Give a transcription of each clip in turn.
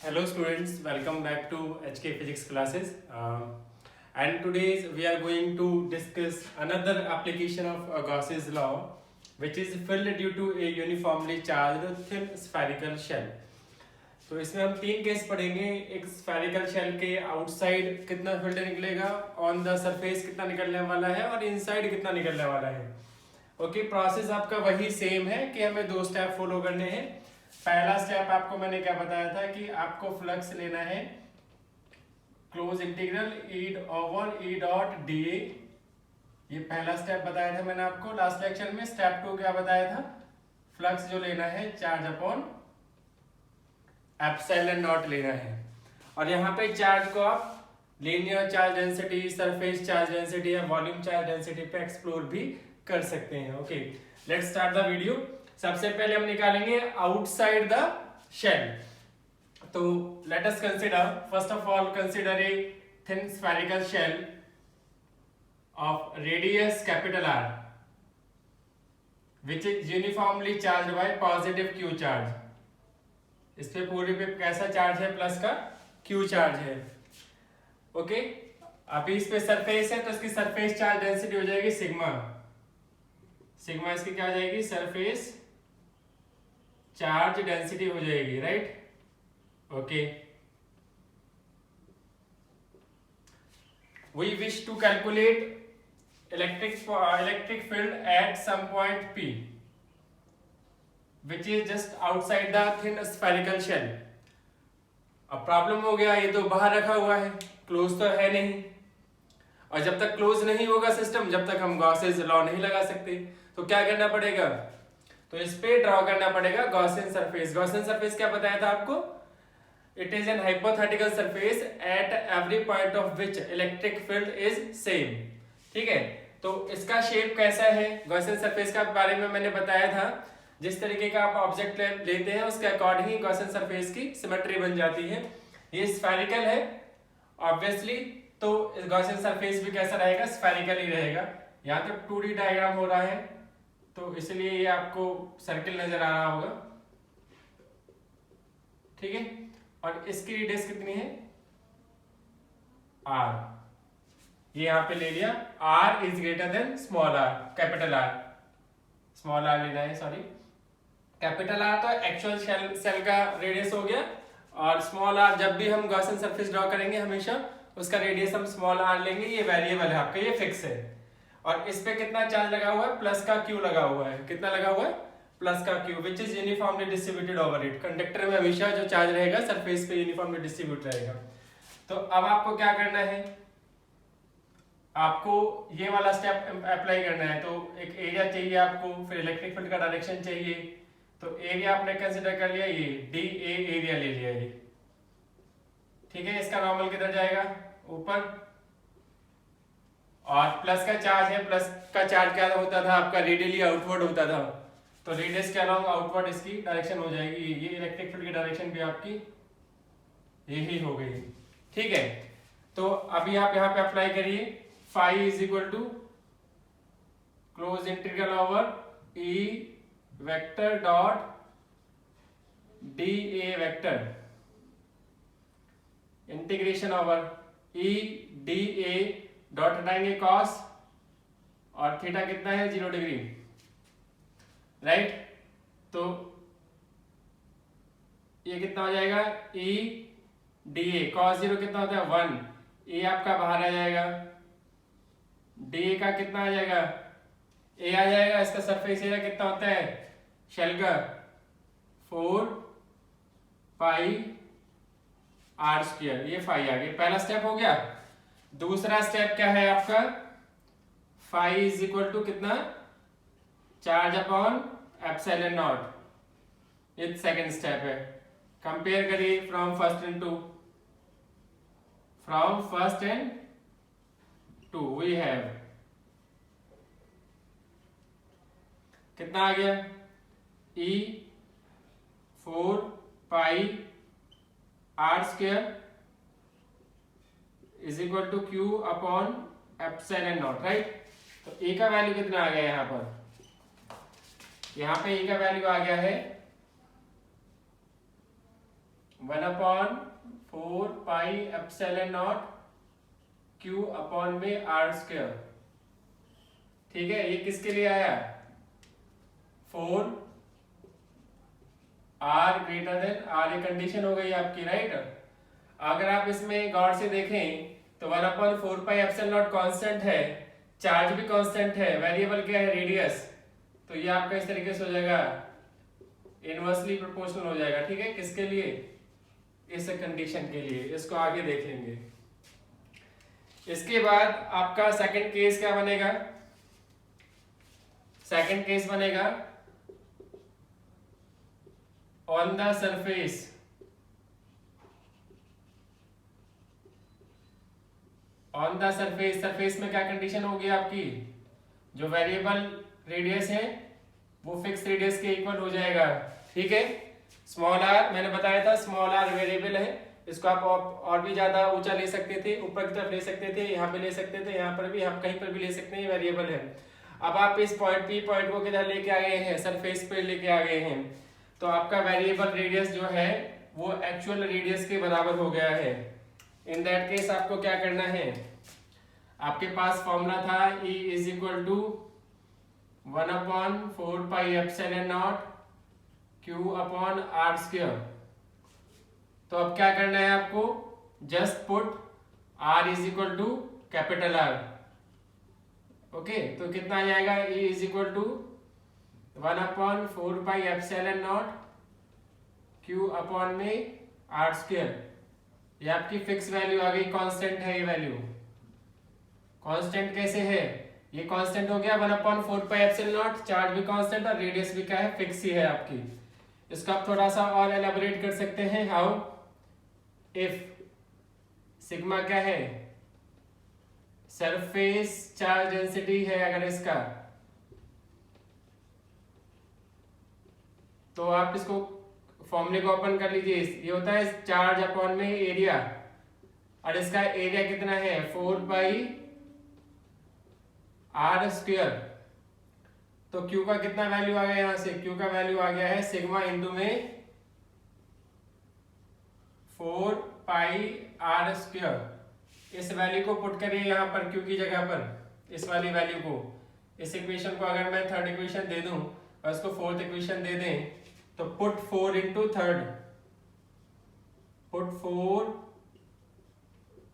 Hello students, welcome back to HK Physics classes. And today we are going to discuss another application of Gauss's law, which is filled due to a uniformly charged thin spherical shell. तो इसमें हम तीन case पढ़ेंगे. एक spherical shell के outside कितना field निकलेगा, on the surface कितना निकलने वाला है और इनसाइड कितना निकलने वाला है. ओके, प्रोसेस आपका वही सेम है कि हमें दो स्टेप फॉलो करने हैं. पहला स्टेप आपको मैंने क्या बताया था कि आपको फ्लक्स लेना है क्लोज इंटीग्रल ई ओवर ई डॉट डी ए. ये पहला स्टेप बताया था मैंने आपको लास्ट लेक्चर में. स्टेप 2 क्या बताया था, फ्लक्स जो लेना है चार्ज अपॉन एप्सिलॉन नॉट लेना है. और यहाँ पे चार्ज को आप linear charge density, surface charge density या वॉल्यूम चार्ज डेंसिटी पे एक्सप्लोर भी कर सकते हैं. Okay, let's start the video. सबसे पहले हम निकालेंगे आउटसाइड द शेल. तो let us consider, first of all consider a thin spherical shell of radius capital R which is uniformly charge by positive q charge. इस पे पूरे पे कैसा चार्ज है, प्लस का क्यू चार्ज है. ओके, अभी इस पे सरफेस है तो इसकी सरफेस चार्ज डेंसिटी हो जाएगी सिग्मा. सिग्मा इसकी क्या हो जाएगी, सरफेस चार्ज डेंसिटी हो जाएगी, right. Okay, we wish to calculate electric field at some point P which is just outside the thin spherical shell. अब प्रॉब्लम हो गया, ये तो बाहर रखा हुआ है, क्लोज तो है नहीं. और जब तक क्लोज नहीं होगा सिस्टम, जब तक हम गॉसेस लॉ नहीं लगा सकते. तो क्या करना पड़ेगा, तो इस पे ड्रॉ करना पड़ेगा गॉसियन सरफेस. गॉसियन सरफेस क्या बताया था आपको, it is an hypothetical surface at every point of which electric field is same. ठीक है, तो इसका शेप कैसा है, गॉसियन सरफेस का बारे में मैंने बताया था. जिस तरीके का आप ऑब्जेक्ट लेते हैं उसके अकॉर्डिंग ही गॉसियन सरफेस की सिमेट्री बन जाती है. ये स्फेरिकल है ऑब्वियसली, तो गॉसियन सरफेस भी कैसा रहेगा, स्फेरिकल ही रहेगा. यहाँ तो 2D डायग्राम हो रहा है तो इसलिए ये आपको सर्किल नजर आ रहा होगा. ठीक है, और इसकी रेडियस कितनी है, r. ये यहाँ पे ले लिया, r is greater than small r, capital R. Small r लेना है, सॉरी, कैपिटल R तो एक्चुअल सेल का रेडियस हो गया. और स्मॉल r जब भी हम गॉसियन सरफेस ड्रॉ करेंगे हमेशा उसका रेडियस हम स्मॉल r लेंगे. ये वेरिएबल है आपका, ये फिक्स है. और इस पे कितना चार्ज लगा हुआ है, प्लस का क्यू लगा हुआ है. कितना लगा हुआ है, प्लस का Q, which is uniformly distributed over it. Conductor में हमेशा जो चार्ज रहेगा सरफेस पे यूनिफॉर्मली डिस्ट्रीब्यूट रहेगा. तो अब आपको क्या करना है, आपको ये वाला स्टेप अप्लाई करना है. तो एक एरिया चाहिए आपको, फिर इलेक्ट्रिक फील्ड का डायरेक्शन चाहिए. तो एरिया आपने कंसीडर कर लिया, ये डी ए एरिया ले लिया ये. ठीक है, इसका नॉर्मल किधर जाएगा, ऊपर. और प्लस का चार्ज है, प्लस का चार्ज क्या होता था आपका, रेडियली आउटवर्ड होता था. तो रेडियस के अलोंग आउटवर्ड इसकी डायरेक्शन हो जाएगी. ये इलेक्ट्रिक फील्ड की डायरेक्शन भी आपकी यही हो गई. ठीक है, तो अभी आप यहाँ पे अप्लाई करिए. Phi is equal to close integral over E vector dot d A vector integration over E d A dot हटाएंगे कॉस, और थीटा कितना है, 0 डिग्री, राइट. तो ये कितना हो जाएगा, ई डी ए कॉस 0 कितना होता है, 1. ए आपका बाहर आ जाएगा, डी ए का कितना आ जाएगा, ए आ जाएगा. इसका सरफेस एरिया कितना होता है शेल का, 4 पाई आर स्क्वायर. ये फाई आ गया, पहला स्टेप हो गया. दूसरा स्टेप क्या है आपका, फाई इज इक्वल टू कितना, चार्ज अपॉन एप्सिलॉन नॉट. ये सेकंड स्टेप है. कंपेयर करिए from first and two we have कितना आ गया, E 4 pi R square is equal to Q upon epsilon not, right. तो ए का वैल्यू कितना आ गया यहाँ पर, यहाँ पे ए का वैल्यू आ गया है 1/4πε0 Q अपॉन में आर स्क्वायर। ठीक है, ये किसके लिए आया? 4 आर ग्रेटर देन आर, ये कंडीशन हो गई आपकी, राइट। अगर आप इसमें गौर से देखें तो 1/4πε0 कांस्टेंट है, चार्ज भी कांस्टेंट है, वेरिएबल क्या है? रेडियस। तो ये आपका इस तरीके से हो जाएगा, इनवर्सली प्रोपोर्शनल हो जाएगा। ठीक है, किसके लिए? इस कंडीशन के लिए। इसको आगे देख लेंगे। इसके बाद आपका सेकंड केस क्या बनेगा? सेकंड केस बनेगा on the surface. On the surface, surface में क्या कंडीशन होगी आपकी? जो वेरिएबल रेडियस है वो फिक्स रेडियस के इक्वल हो जाएगा। ठीक है, स्मॉल आर मैंने बताया था, स्मॉल आर वेरिएबल है, इसको आप और भी ज्यादा ऊंचा ले सकते थे, ऊपर की तरफ ले सकते थे, यहाँ पे ले सकते थे, यहाँ पर भी, आप कहीं पर भी ले सकते हैं, वेरिएबल है। अब आप इस पॉइंट पी पॉइंट को किधर लेके आ गए हैं? सरफेस पे लेके आ गए हैं, तो आपका वेरिएबल रेडियस जो है वो एक्चुअल रेडियस के बराबर हो गया है। इन दैट केस आपको क्या करना है? आपके पास फॉर्मूला था E is equal to 1/4πε0 Q upon R square. तो अब क्या करना है आपको? Just put R is equal to capital R। Okay, तो कितना आ जाएगा? E is equal to 1/4πε0 Q upon में आर स्क्वायर। ये आपकी फिक्स वैल्यू आ गई, कांस्टेंट है ये वैल्यू। कांस्टेंट कैसे है? ये कांस्टेंट हो गया 1/4πε0, चार्ज भी कांस्टेंट और रेडियस भी क्या है? फिक्स ही है आपकी। इसको आप थोड़ा सा और एलाबोरेट कर सकते हैं। हाउ? इफ सिग्मा क्या है? सरफेस चार्ज डेंसिटी है अगर इसका, तो आप इसको फॉर्मूले को ओपन कर लीजिए। ये होता है चार्ज अपॉन में एरिया, और इसका एरिया कितना है? 4πr square. तो Q का कितना वैल्यू आ गया? यहां से Q का वैल्यू आ गया है सिग्मा इंटू में 4πr स्क्वायर। इस वैल्यू को पुट करिए यहाँ पर Q की जगह पर, इस वाली वैल्यू को। इस इक्वेशन को अगर मैं थर्ड इक्वेशन दे दूं और इसको फोर्थ इक्वेशन दे दें, तो put 4 into third, put 4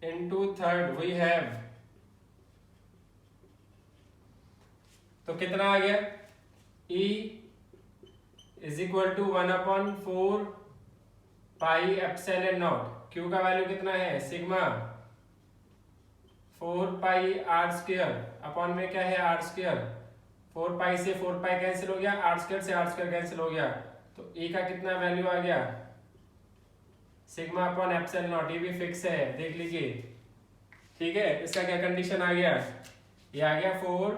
into third, we have, तो कितना आ गया? E is equal to 1/4πε0। Q का वैल्यू कितना है? सिग्मा 4πr स्क्वायर अपॉन में क्या है? Are square. 4π से 4π कैंसिल हो गया, आर स्क्वायर से आर स्क्वायर कैंसिल हो गया, तो E का कितना वैल्यू आ गया? Sigma upon epsilon. ये भी फिक्स है, देख लीजिए। ठीक है, इसका क्या कंडीशन आ गया? ये आ गया 4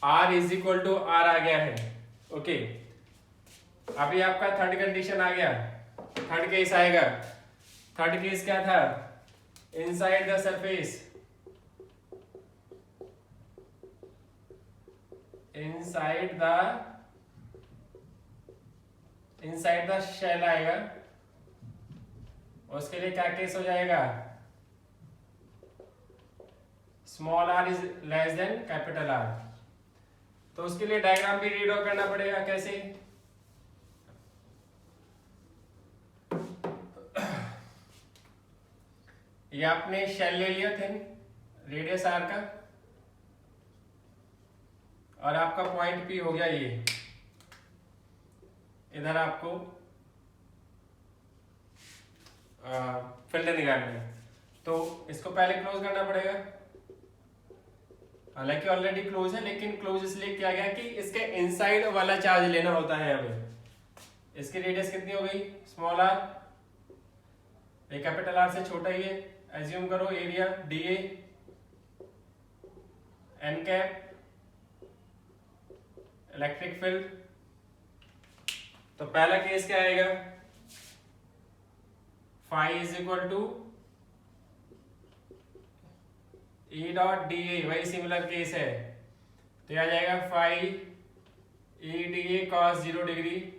R is equal to R आ गया है। ओके, अभी आपका थर्ड कंडीशन आ गया, थर्ड केस आएगा। थर्ड केस क्या था? Inside the surface, inside the shell आएगा। उसके लिए क्या केस हो जाएगा? Small r is less than capital R। तो उसके लिए डायग्राम भी रीड आउट करना पड़ेगा। कैसे? ये आपने शेल ले लिया थिन, रेडियस r का, और आपका पॉइंट P हो गया ये। इधर आपको फिल्टर निकालना है, तो इसको पहले क्लोज करना पड़ेगा। हालांकि ऑलरेडी क्लोज है, लेकिन क्लोज इसलिए किया गया कि इसके इनसाइड वाला चार्ज लेना होता है हमें। इसकी रेडियस कितनी हो गई? स्मॉल r, ये कैपिटल R से छोटा ही है। एज्यूम करो area dA, n cap, electric field. तो पहला केस क्या आएगा? Phi is equal to E dot dA, वही सिमिलर केस है, तो यह आ जाएगा phi E dA cos 0 degree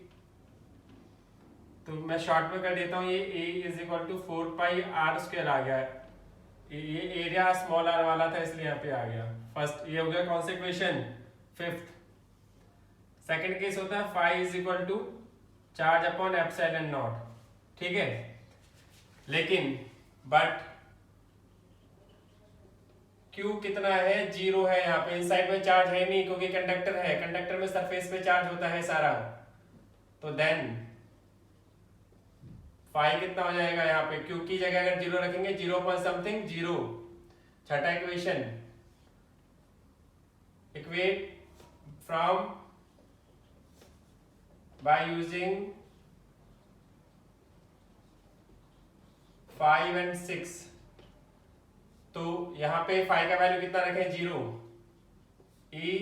तो मैं शॉर्ट में कर देता हूँ, ये a is equal to 4πr² आ गया है। ये एरिया स्मॉल r वाला था इसलिए यहाँ पे आ गया। फर्स्ट ये हो गया कौन सा इक्वेशन, फिफ्थ। सेकंड केस होता है phi is equal to charge upon epsilon naught, ठीक है। लेकिन बट Q कितना है, 0 है। यहाँ पे इनसाइड में चार्ज है नहीं क्योंकि कंडक्टर है, कंडक्टर में सरफेस पे चार्ज होता है सारा। तो देन फाई कितना हो जाएगा, यहाँ पे Q की जगह अगर 0 रखेंगे 0 पॉइंट समथिंग 0। छठा equation, equate from by using 5 and 6। तो यहां पे फाई का वैल्यू कितना रखें, 0। e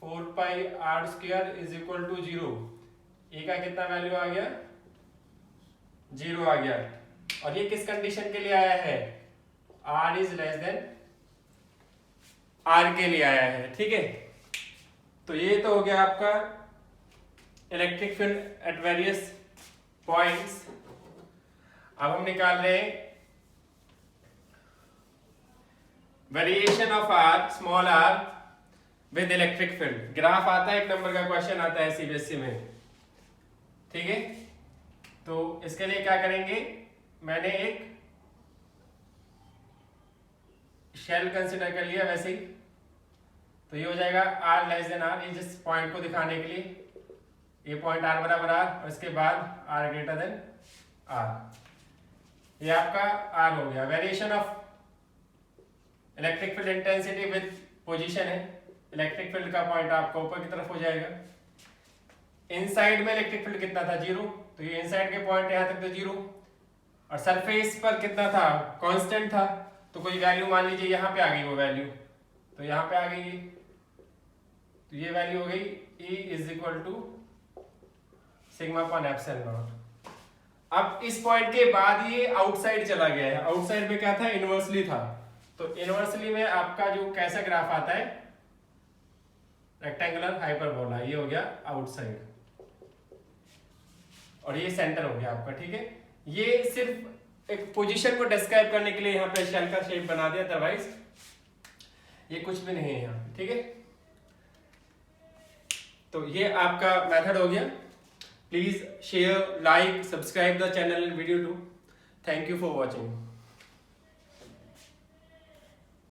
4πr² is equal to 0। e का कितना वैल्यू आ गया, 0 आ गया। और ये किस कंडीशन के लिए आया है, r is less then r के लिए आया है, ठीक है। तो ये तो हो गया आपका electric field at various points. अब हम निकाल रहे हैं variation of R, small r with electric field. Graph आता है, 1 नंबर का क्वेश्चन आता है सीबीएसई में, ठीक है। तो इसके लिए क्या करेंगे, मैंने एक शेल कंसिडर कर लिया वैसे ही। तो ये हो जाएगा r लेस देन r, इस पॉइंट को दिखाने के लिए। ये पॉइंट r बराबर r और इसके बाद r ग्रेटर देन r। ये आपका r हो गया। Variation of electric field intensity with position है। इलेक्ट्रिक फील्ड का पॉइंट आपका ऊपर की तरफ हो जाएगा। इनसाइड में इलेक्ट्रिक फील्ड कितना था, 0। तो ये इनसाइड के पॉइंट यहां तक तो 0। और सरफेस पर कितना था, कांस्टेंट था। तो कोई वैल्यू मान लीजिए यहाँ पे आ गई वो वैल्यू, तो यहाँ पे आ गई। तो ये वैल्यू हो गई E is equal to sigma upon epsilon naught. अब इस पॉइंट के बाद ये आउटसाइड चला गया है। आउटसाइड में क्या था, इनवर्सली था। तो इनवर्सली में आपका जो कैसा ग्राफ आता है, रेक्टेंगुलर हाइपरबोला, ये हो गया आउटसाइड और ये सेंटर हो गया आपका, ठीक है। ये सिर्फ एक पोजीशन को डिस्क्राइब करने के लिए यहाँ पे शेल का शेप बना दिया, अदरवाइज ये कुछ भी नहीं है यहाँ, ठीक है। तो ये आपका मेथड हो गया। Please share, like, subscribe the channel and video too. Thank you for watching.